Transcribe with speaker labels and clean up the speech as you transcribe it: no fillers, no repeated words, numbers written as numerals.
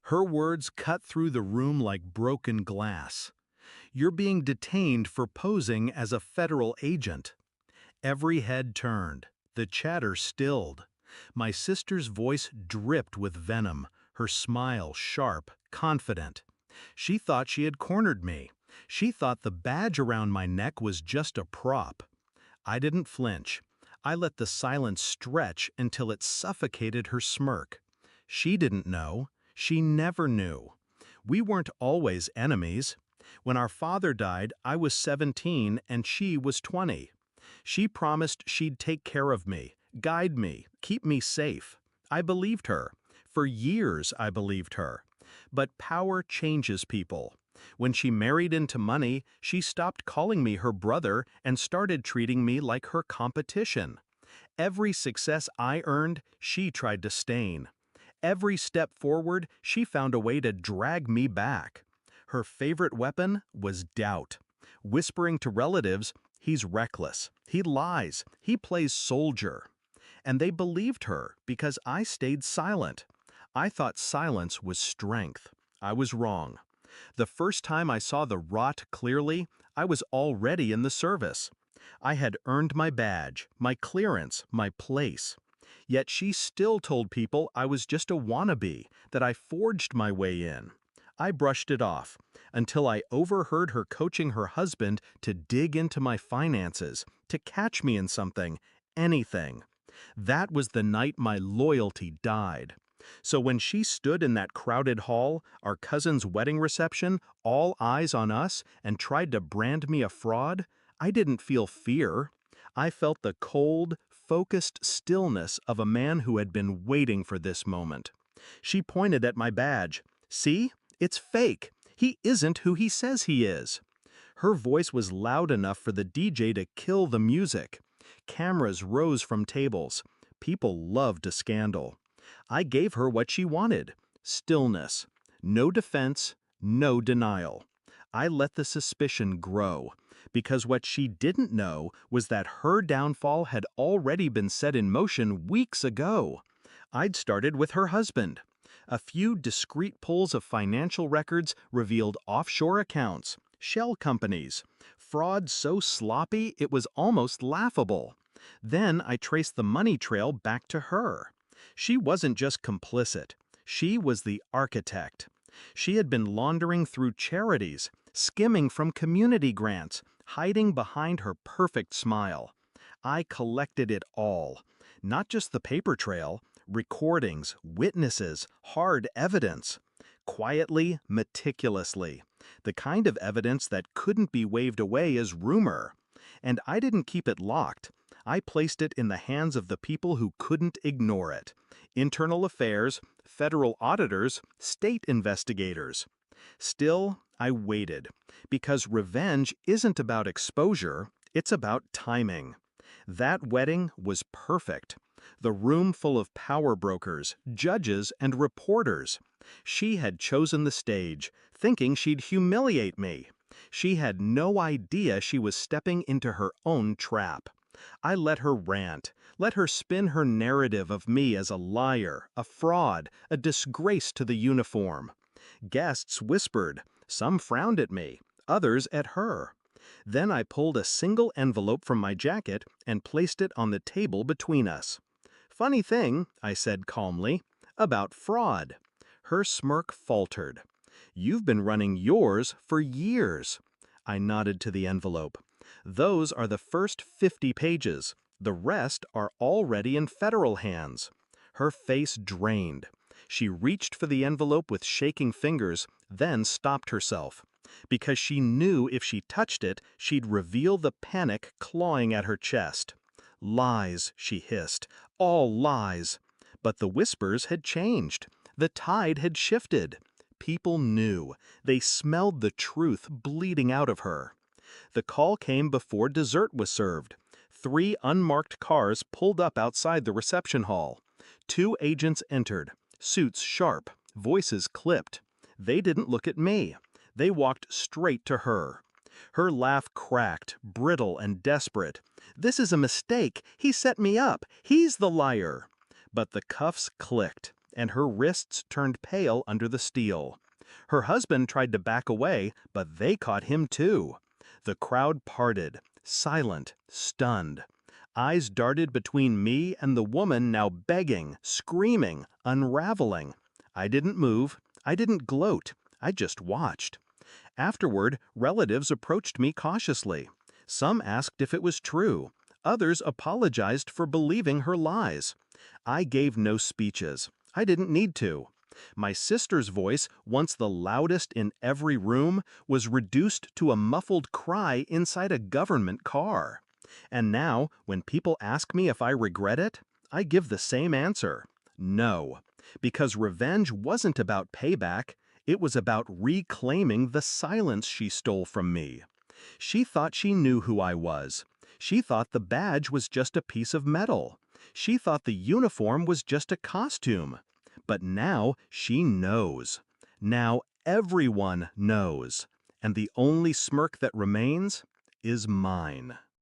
Speaker 1: Her words cut through the room like broken glass. "You're being detained for posing as a federal agent." Every head turned. The chatter stilled. My sister's voice dripped with venom, her smile sharp, confident. She thought she had cornered me. She thought the badge around my neck was just a prop. I didn't flinch. I let the silence stretch until it suffocated her smirk. She didn't know. She never knew. We weren't always enemies. When our father died, I was 17 and she was 20. She promised she'd take care of me, guide me, keep me safe. I believed her. For years I believed her. But power changes people. When she married into money, she stopped calling me her brother and started treating me like her competition. Every success I earned, she tried to stain. Every step forward, she found a way to drag me back. Her favorite weapon was doubt. Whispering to relatives, "He's reckless, he lies, he plays soldier." And they believed her because I stayed silent. I thought silence was strength. I was wrong. The first time I saw the rot clearly, I was already in the service. I had earned my badge, my clearance, my place. Yet she still told people I was just a wannabe, that I forged my way in. I brushed it off, until I overheard her coaching her husband to dig into my finances, to catch me in something, anything. That was the night my loyalty died. So when she stood in that crowded hall, our cousin's wedding reception, all eyes on us, and tried to brand me a fraud, I didn't feel fear. I felt the cold, focused stillness of a man who had been waiting for this moment. She pointed at my badge. "See? It's fake. He isn't who he says he is." Her voice was loud enough for the DJ to kill the music. Cameras rose from tables. People loved a scandal. I gave her what she wanted: stillness. No defense, no denial. I let the suspicion grow, because what she didn't know was that her downfall had already been set in motion weeks ago. I'd started with her husband. A few discreet pulls of financial records revealed offshore accounts, shell companies, fraud so sloppy it was almost laughable. Then I traced the money trail back to her. She wasn't just complicit. She was the architect. She had been laundering through charities, skimming from community grants, hiding behind her perfect smile. I collected it all. Not just the paper trail, recordings, witnesses, hard evidence. Quietly, meticulously. The kind of evidence that couldn't be waved away as rumor. And I didn't keep it locked. I placed it in the hands of the people who couldn't ignore it. Internal affairs, federal auditors, state investigators. Still, I waited, because revenge isn't about exposure, it's about timing. That wedding was perfect. The room full of power brokers, judges, and reporters. She had chosen the stage, thinking she'd humiliate me. She had no idea she was stepping into her own trap. I let her rant, let her spin her narrative of me as a liar, a fraud, a disgrace to the uniform. Guests whispered, some frowned at me, others at her. Then I pulled a single envelope from my jacket and placed it on the table between us. "Funny thing," I said calmly, "about fraud." Her smirk faltered. "You've been running yours for years." I nodded to the envelope. "Those are the first 50 pages. The rest are already in federal hands." Her face drained. She reached for the envelope with shaking fingers, then stopped herself. Because she knew if she touched it, she'd reveal the panic clawing at her chest. "Lies," she hissed. "All lies." But the whispers had changed. The tide had shifted. People knew. They smelled the truth bleeding out of her. The call came before dessert was served. 3 unmarked cars pulled up outside the reception hall. 2 agents entered, suits sharp, voices clipped. They didn't look at me. They walked straight to her. Her laugh cracked, brittle and desperate. "This is a mistake. He set me up. He's the liar." But the cuffs clicked. and her wrists turned pale under the steel. Her husband tried to back away, but they caught him too. The crowd parted, silent, stunned. Eyes darted between me and the woman now begging, screaming, unraveling. I didn't move. I didn't gloat. I just watched. Afterward, relatives approached me cautiously. Some asked if it was true. Others apologized for believing her lies. I gave no speeches. I didn't need to. My sister's voice, once the loudest in every room, was reduced to a muffled cry inside a government car. And now, when people ask me if I regret it, I give the same answer. No. Because revenge wasn't about payback, it was about reclaiming the silence she stole from me. She thought she knew who I was. She thought the badge was just a piece of metal. She thought the uniform was just a costume. But now she knows. Now everyone knows. And the only smirk that remains is mine.